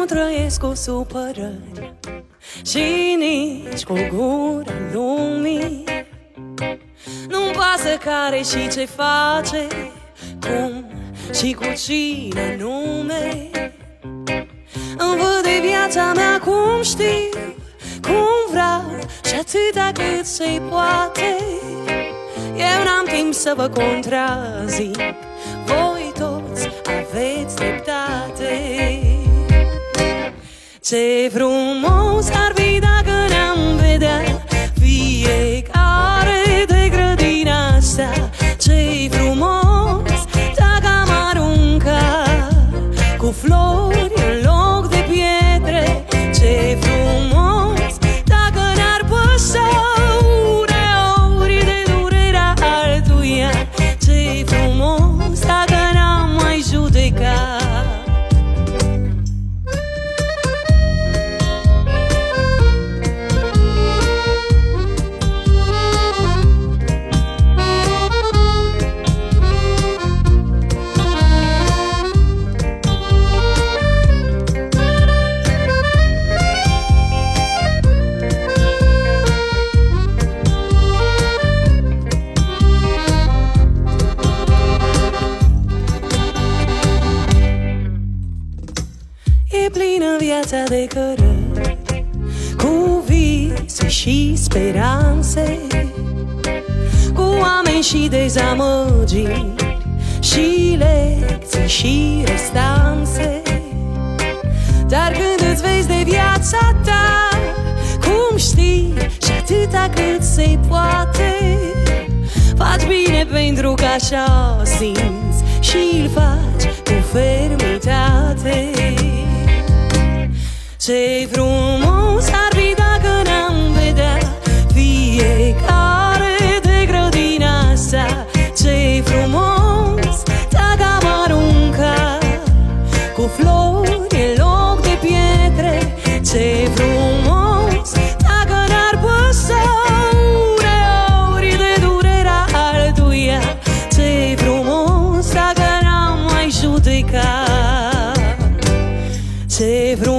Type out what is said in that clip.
trăiesc cu supărări și nici cu gura lumii. Nu-mi pasă care și ce face, cum și cu cine anume. Îmi văd de viața mea cum știu, cum vreau și atâta cât se poate. Eu n-am timp să vă contrazic, voi toți aveți dreptate. Ce frumos ar fi dacă ne-am vedea fiecare de grădina asta. Ce frumos dacă am arunca cu flori în loc de pietre. Ce frumos dacă ne-ar păsa uneori de durerea altuia. Ce frumos dacă n-am mai judecat. E plină viața de cărări, cu vise și speranțe, cu oameni și dezamăgiri, și lecții și restanțe. Dar când îți vezi de viața ta cum știi și atâta cât se poate, faci bine pentru că așa simți și-l faci cu fermitate. Ce frumos ar fi dacă ne-am vedea fiecare de grădina asta. Ce frumos dacă am arunca cu flori în loc de pietre. Ce frumos dacă n-ar păsa uneori de durerea altuia. Ce frumos dacă n-am mai judecat. Ce frumos